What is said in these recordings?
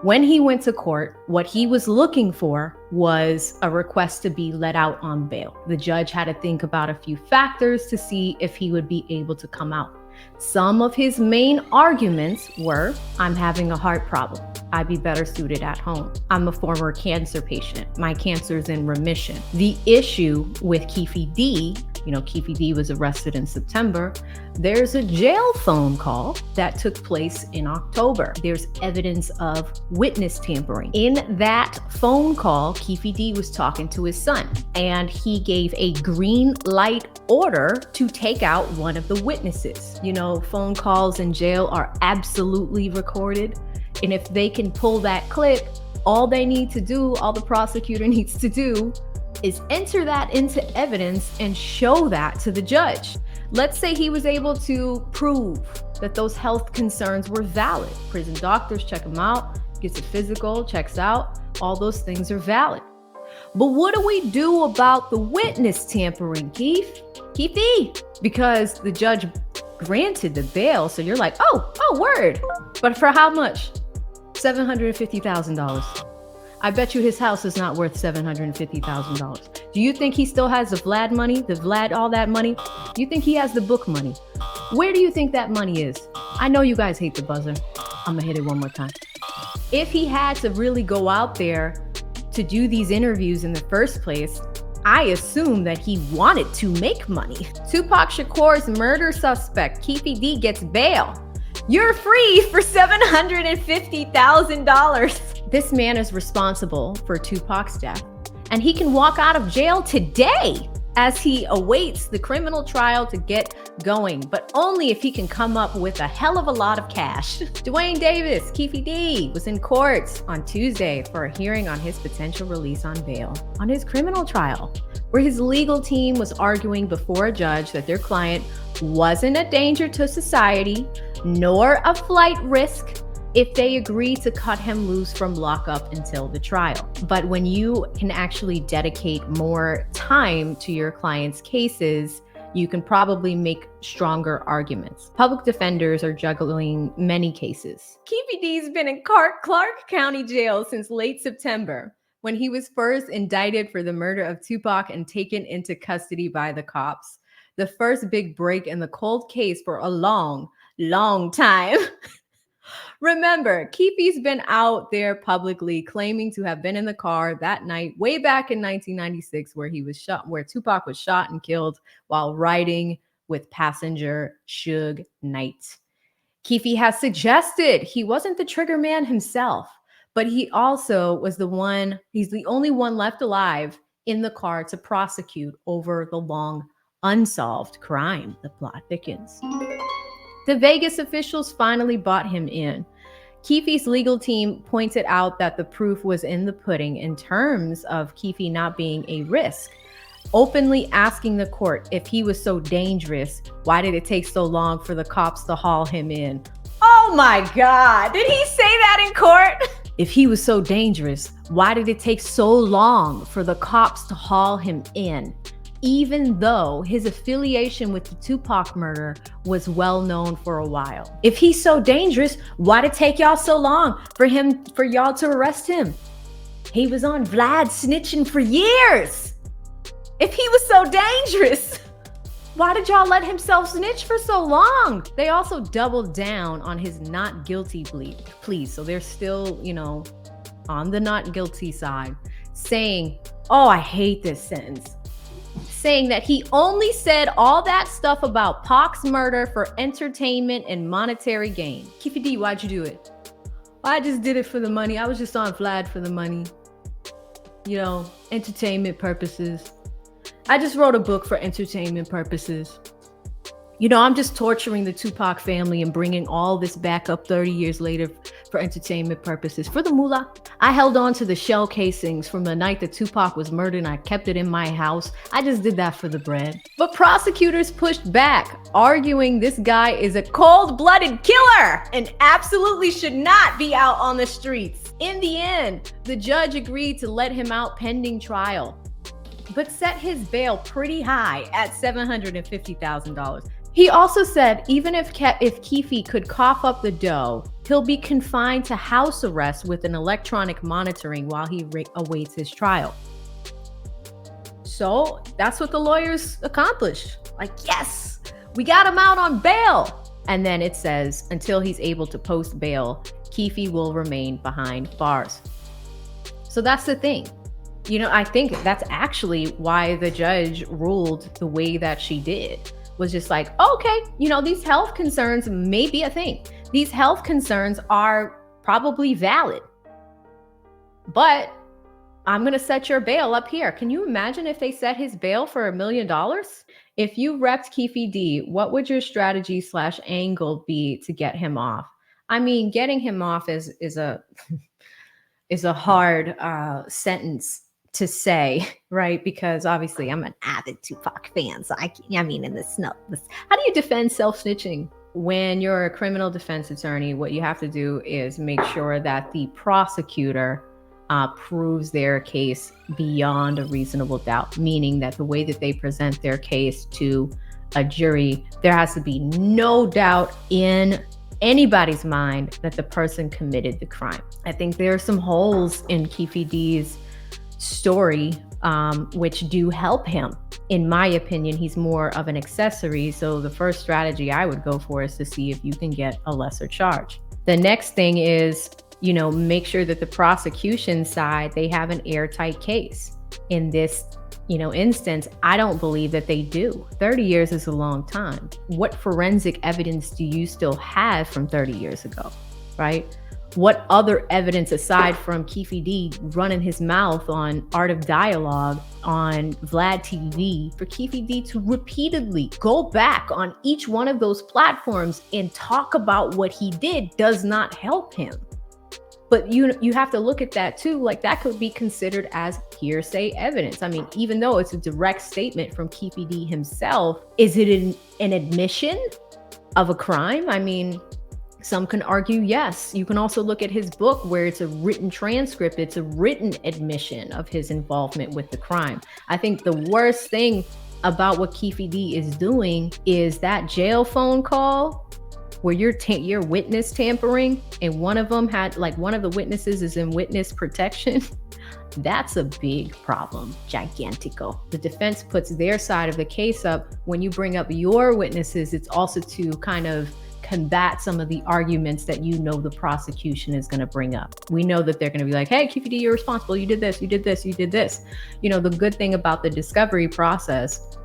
When he went to court, what he was looking for was a request to be let out on bail. The judge had to think about a few factors to see if he would be able to come out. Some of his main arguments were, I'm having a heart problem. I'd be better suited at home. I'm a former cancer patient. My cancer's in remission. The issue with Keefe D, Keefe D was arrested in September. There's a jail phone call that took place in October. There's evidence of witness tampering. In that phone call, Keefe D was talking to his son, and he gave a green light order to take out one of the witnesses. Phone calls in jail are absolutely recorded. And if they can pull that clip, all the prosecutor needs to do is enter that into evidence and show that to the judge. Let's say he was able to prove that those health concerns were valid. Prison doctors check him out, gets a physical, checks out. All those things are valid. But what do we do about the witness tampering, Keefe? Because the judge granted the bail. So you're like, oh, word. But for how much? $750,000. I bet you his house is not worth $750,000. Do you think he still has the Vlad money, all that money? Do you think he has the book money? Where do you think that money is? I know you guys hate the buzzer. I'm gonna hit it one more time. If he had to really go out there to do these interviews in the first place, I assume that he wanted to make money. Tupac Shakur's murder suspect, Keefe D, gets bail. You're free for $750,000. This man is responsible for Tupac's death, and he can walk out of jail today as he awaits the criminal trial to get going, but only if he can come up with a hell of a lot of cash. Dwayne Davis, Keefe D, was in court on Tuesday for a hearing on his potential release on bail on his criminal trial, where his legal team was arguing before a judge that their client wasn't a danger to society, nor a flight risk, if they agree to cut him loose from lockup until the trial. But when you can actually dedicate more time to your client's cases, you can probably make stronger arguments. Public defenders are juggling many cases. Keefe D's been in Clark County Jail since late September, when he was first indicted for the murder of Tupac and taken into custody by the cops. The first big break in the cold case for a long time. Remember, Keefe's been out there publicly claiming to have been in the car that night way back in 1996 where Tupac was shot and killed while riding with passenger Suge Knight. Keefe has suggested he wasn't the trigger man himself, but he also was he's the only one left alive in the car to prosecute over the long unsolved crime. The plot thickens. The Vegas officials finally bought him in. Keefe's legal team pointed out that the proof was in the pudding in terms of Keefe not being a risk, openly asking the court if he was so dangerous, why did it take so long for the cops to haul him in? Oh my God, did he say that in court? If he was so dangerous, why did it take so long for the cops to haul him in? Even though his affiliation with the Tupac murder was well known for a while. If he's so dangerous, why did it take y'all so long for y'all to arrest him? He was on Vlad snitching for years. If he was so dangerous, why did y'all let him self-snitch for so long? They also doubled down on his not guilty plea. So they're still, on the not guilty side, saying, oh, I hate this sentence. Saying that he only said all that stuff about Pac's murder for entertainment and monetary gain. Keefe D, why'd you do it? I just did it for the money. I was just on Vlad for the money. Entertainment purposes. I just wrote a book for entertainment purposes. I'm just torturing the Tupac family and bringing all this back up 30 years later for entertainment purposes. For the moolah, I held on to the shell casings from the night that Tupac was murdered and I kept it in my house. I just did that for the bread. But prosecutors pushed back, arguing this guy is a cold-blooded killer and absolutely should not be out on the streets. In the end, the judge agreed to let him out pending trial, but set his bail pretty high at $750,000. He also said even if Keefe could cough up the dough, He'll be confined to house arrest with an electronic monitoring while he awaits his trial. So that's what the lawyers accomplished. Like, yes, we got him out on bail. And then it says, until he's able to post bail, Keefe will remain behind bars. So that's the thing. I think that's actually why the judge ruled the way that she did, was just like, okay, these health concerns may be a thing. These health concerns are probably valid, but I'm going to set your bail up here. Can you imagine if they set his bail for $1 million? If you repped Keefe D, what would your strategy / angle be to get him off? I mean, getting him off is a is a hard sentence to say, right? Because obviously I'm an avid Tupac fan. So how do you defend self-snitching? When you're a criminal defense attorney, what you have to do is make sure that the prosecutor proves their case beyond a reasonable doubt, meaning that the way that they present their case to a jury, there has to be no doubt in anybody's mind that the person committed the crime. I think there are some holes in Keefe D's story, which do help him. In my opinion, he's more of an accessory. So the first strategy I would go for is to see if you can get a lesser charge. The next thing is, make sure that the prosecution side, they have an airtight case. In this, instance, I don't believe that they do. 30 years is a long time. What forensic evidence do you still have from 30 years ago, right? What other evidence aside from Keefe D running his mouth on Art of Dialogue on Vlad TV, for Keefe D to repeatedly go back on each one of those platforms and talk about what he did does not help him. But you have to look at that too, like that could be considered as hearsay evidence. I mean, even though it's a direct statement from Keefe D himself, is it an admission of a crime? I mean, some can argue yes. You can also look at his book where it's a written transcript. It's a written admission of his involvement with the crime. I think the worst thing about what Keefe D is doing is that jail phone call where you're witness tampering, and one of them had, like, one of the witnesses is in witness protection. That's a big problem, gigantico. The defense puts their side of the case up. When you bring up your witnesses, it's also to kind of combat some of the arguments that the prosecution is going to bring up. We know that they're going to be like, hey, Keefe D, you're responsible. You did this, you did this, you did this. The good thing about the discovery process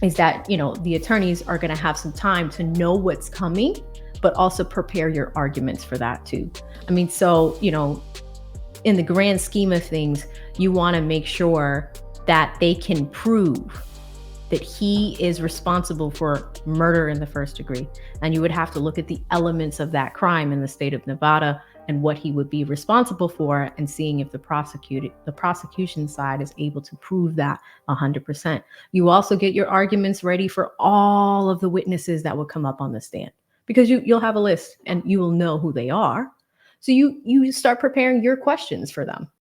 is that, the attorneys are going to have some time to know what's coming, but also prepare your arguments for that too. I mean, so, in the grand scheme of things, you want to make sure that they can prove that he is responsible for murder in the first degree. And you would have to look at the elements of that crime in the state of Nevada and what he would be responsible for, and seeing if the prosecution side is able to prove that 100%. You also get your arguments ready for all of the witnesses that will come up on the stand, because you'll have a list and you will know who they are. So you start preparing your questions for them.